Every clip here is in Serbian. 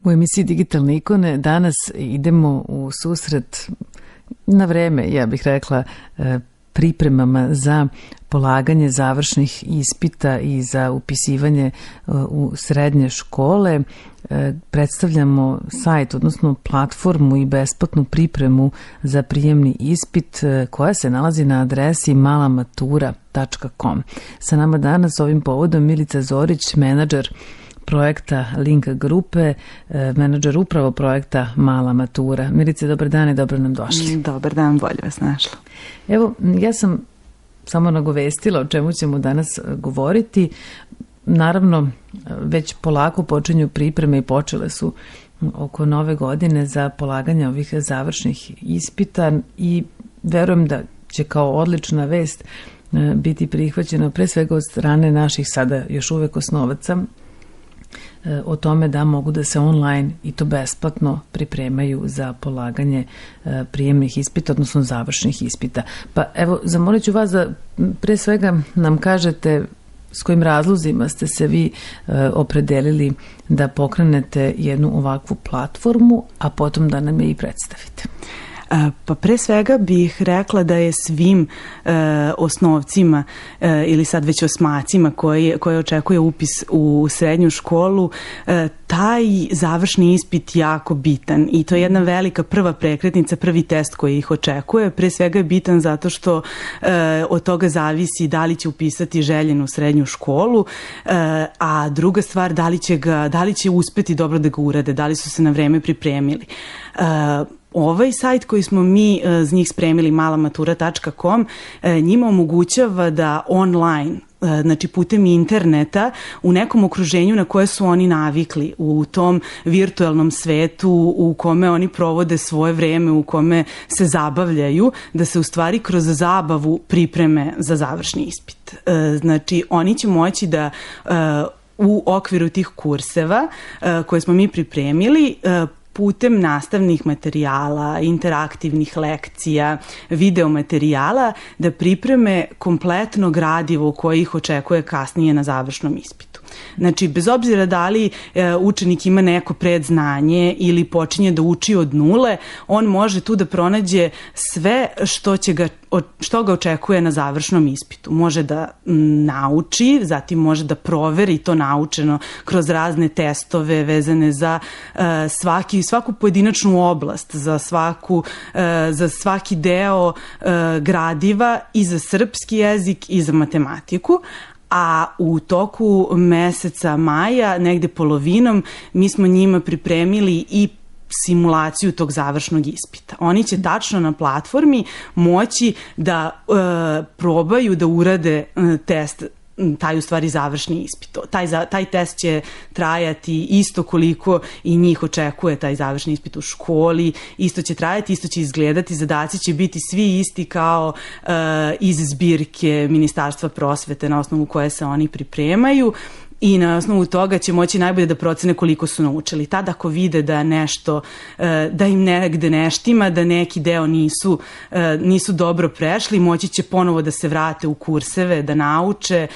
U emisiji Digitalne ikone danas idemo u susret na vreme, ja bih rekla, pripremama za polaganje završnih ispita i za upisivanje u srednje škole. Predstavljamo sajt, odnosno platformu i besplatnu pripremu za prijemni ispit koja se nalazi na adresi malamatura.com. Sa nama danas ovim povodom Milica Zorić, menadžer projekta Link grupe, menadžer upravo projekta Mala matura. Milice, dobar dan i dobro nam došli. Dobar dan, bolje vas našla. Evo, ja sam samo nagovestila o čemu ćemo danas govoriti. Naravno, već polako počinju pripreme i počele su oko nove godine za polaganje ovih završnih ispita i verujem da će kao odlična vest biti prihvaćena pre svega od strane naših sada još uvek osnovaca o tome da mogu da se online i to besplatno pripremaju za polaganje prijemnih ispita, odnosno završnih ispita. Pa evo, zamolit ću vas da pre svega nam kažete s kojim razlozima ste se vi opredelili da pokrenete jednu ovakvu platformu, a potom da nam je i predstavite. Pa pre svega bih rekla da je svim osnovcima ili sad već osmacima koje očekuje upis u srednju školu taj završni ispit jako bitan i to je jedna velika prva prekretnica, prvi test koji ih očekuje. Pre svega je bitan zato što od toga zavisi da li će upisati željenu srednju školu, a druga stvar da li će uspeti dobro da ga urade, da li su se na vreme pripremili. Ovaj sajt koji smo mi z njih spremili, malamatura.com, njima omogućava da online, znači putem interneta, u nekom okruženju na koje su oni navikli, u tom virtualnom svetu u kome oni provode svoje vreme, u kome se zabavljaju, da se u stvari kroz zabavu pripreme za završni ispit. Znači, oni će moći da u okviru tih kurseva koje smo mi pripremili, putem nastavnih materijala, interaktivnih lekcija, video materijala, da pripreme kompletno gradivo koje ih očekuje kasnije na završnom ispitu. Znači, bez obzira da li učenik ima neko predznanje ili počinje da uči od nule, on može tu da pronađe sve što ga očekuje na završnom ispitu. Može da nauči, zatim može da proveri to naučeno kroz razne testove vezane za svaku pojedinačnu oblast, za svaki deo gradiva i za srpski jezik i za matematiku. A u toku meseca maja, negde polovinom, mi smo njima pripremili i simulaciju tog završnog ispita. Oni će tačno na platformi moći da probaju da urade test, taj u stvari završni ispit. Taj test će trajati isto koliko i njih očekuje taj završni ispit u školi, isto će trajati, isto će izgledati, zadaci će biti svi isti kao iz zbirke Ministarstva prosvete na osnovu koje se oni pripremaju. I na osnovu toga će moći najbolje da procene koliko su naučili. Tada ako vide da nešto, da im negde neštima, da neki deo nisu dobro prešli, moći će ponovo da se vrate u kurseve, da nauče,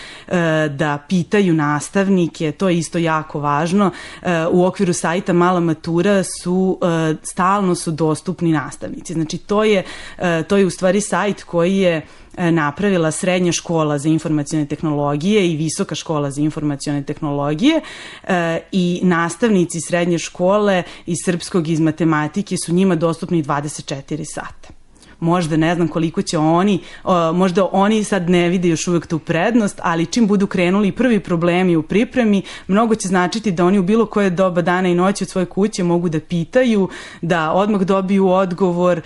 da pitaju nastavnike, to je isto jako važno. U okviru sajta Mala matura stalno su dostupni nastavnici. Znači to je u stvari sajt koji je napravila Srednja škola za informacione tehnologije i Visoka škola za informacione tehnologije i nastavnici srednje škole iz srpskog i iz matematike su njima dostupni 24 sata. Možda ne znam koliko će možda oni sad ne vide još uvek tu prednost, ali čim budu krenuli prvi problemi u pripremi, mnogo će značiti da oni u bilo koje doba dana i noći od svoje kuće mogu da pitaju, da odmah dobiju odgovor,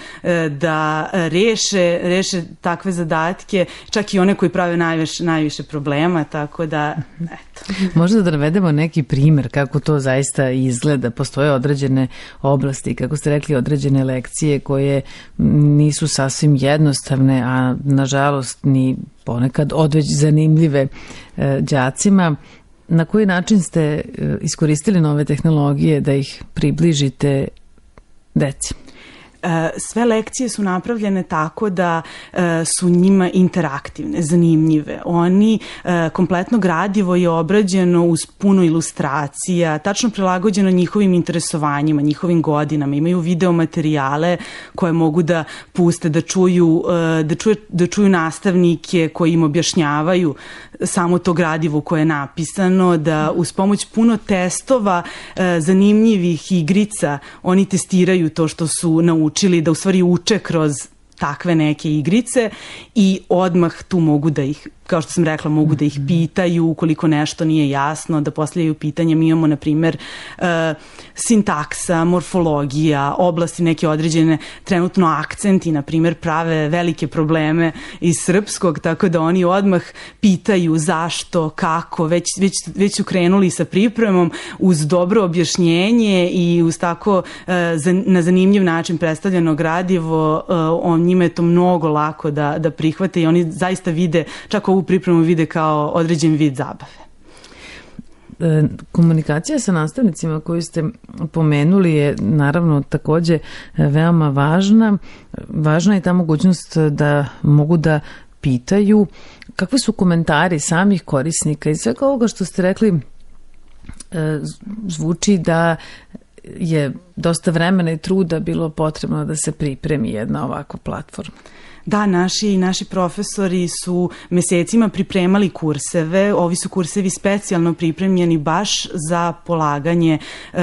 da reše takve zadatke, čak i one koji prave najviše problema, tako da, eto. Možda da navedemo neki primer kako to zaista izgleda. Postoje određene oblasti, kako ste rekli, određene lekcije koje nisu sasvim jednostavne, a nažalost ni ponekad odveć zanimljive đacima. Na koji način ste iskoristili nove tehnologije da ih približite deci? Sve lekcije su napravljene tako da su njima interaktivne, zanimljive. Oni, kompletno gradivo je obrađeno uz puno ilustracija, tačno prilagođeno njihovim interesovanjima, njihovim godinama. Imaju video materijale koje mogu da puste, da čuju nastavnike koji im objašnjavaju samo to gradivo koje je napisano, da uz pomoć puno testova, zanimljivih igrica, oni testiraju to što su naučili, da u stvari uče kroz takve neke igrice i odmah tu mogu da ih, kao što sam rekla, mogu da ih pitaju ukoliko nešto nije jasno, da postavljaju pitanje. Mi imamo, na primer, sintaksa, morfologija, oblasti neke određene, trenutno akcenti, na primer, prave velike probleme iz srpskog, tako da oni odmah pitaju zašto, kako, već su krenuli sa pripremom uz dobro objašnjenje i uz tako na zanimljiv način predstavljeno gradivo. Njima je to mnogo lako da prihvate i oni zaista vide, čak ovu pripremu vide kao određen vid zabave. Komunikacija sa nastavnicima koju ste pomenuli je naravno takođe veoma važna. Važna je ta mogućnost da mogu da pitaju kakvi su komentari samih korisnika i svega ovoga što ste rekli. Zvuči da je dosta vremena i truda bilo potrebno da se pripremi jedna ovakva platforma. Da, naši profesori su mesecima pripremali kurseve. Ovi su kursevi specijalno pripremljeni baš za polaganje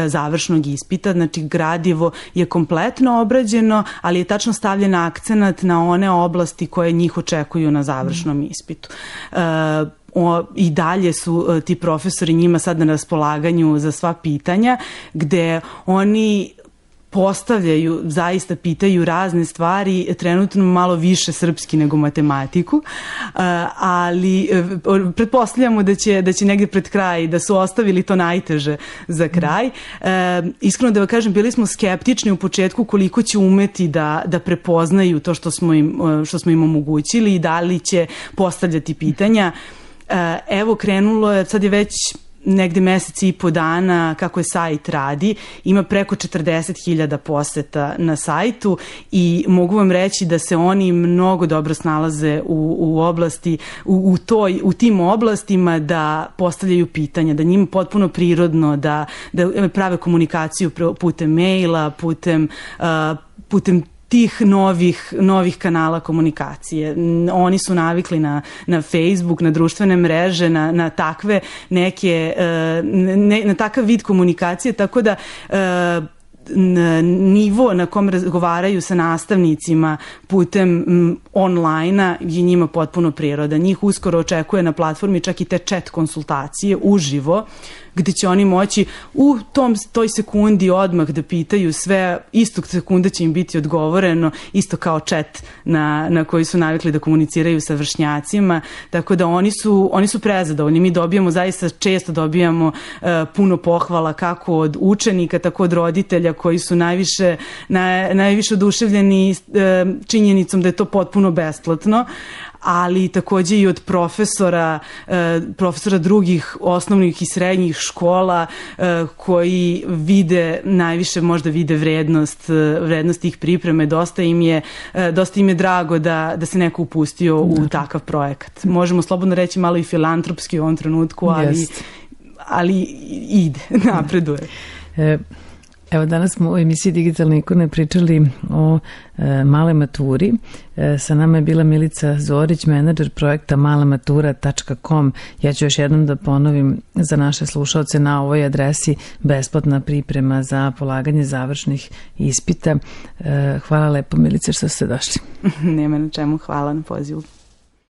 završnog ispita. Znači, gradivo je kompletno obrađeno, ali je tačno stavljen akcenat na one oblasti koje njih očekuju na završnom ispitu. I dalje su ti profesori njima sad na raspolaganju za sva pitanja, gde oni postavljaju, zaista pitaju razne stvari, trenutno malo više srpski nego matematiku, ali pretpostavljamo da će negdje pred kraj, da su ostavili to najteže za kraj. Iskreno da vam kažem, bili smo skeptični u početku koliko će umeti da prepoznaju to što smo im omogućili i da li će postavljati pitanja. Evo, krenulo je, sad je već negde mesec i po dana kako je sajt radi, ima preko 40.000 poseta na sajtu i mogu vam reći da se oni mnogo dobro snalaze u oblasti, u tim oblastima da postavljaju pitanja, da njima potpuno prirodno, da prave komunikaciju putem maila, putem tih novih kanala komunikacije. Oni su navikli na Facebook, na društvene mreže, na takve neke, na takav vid komunikacije, tako da nivo na kom razgovaraju sa nastavnicima putem online-a je njima potpuno priroda. Njih uskoro očekuje na platformi čak i te chat konsultacije uživo, gde će oni moći u toj sekundi odmah da pitaju sve, istog sekunda će im biti odgovoreno, isto kao chat na koji su navikli da komuniciraju sa vršnjacima, tako da oni su prezadovoljni. Mi zaista često dobijamo puno pohvala kako od učenika, tako od roditelja koji su najviše oduševljeni činjenicom da je to potpuno besplatno, ali takođe i od profesora drugih osnovnih i srednjih škola koji najviše možda vide vrednost tih pripreme. Dosta im je drago da se neko upustio u takav projekat. Možemo slobodno reći malo i filantropski u ovom trenutku, ali ide, napreduje. Evo, danas smo u emisiji Digitalne ikone pričali o maloj maturi. Sa nama je bila Milica Zorić, menadžer projekta malamatura.com. Ja ću još jednom da ponovim za naše slušaoce, na ovoj adresi besplatna priprema za polaganje završnih ispita. Hvala lepo, Milice, što ste došli. Nema na čemu, hvala na pozivu.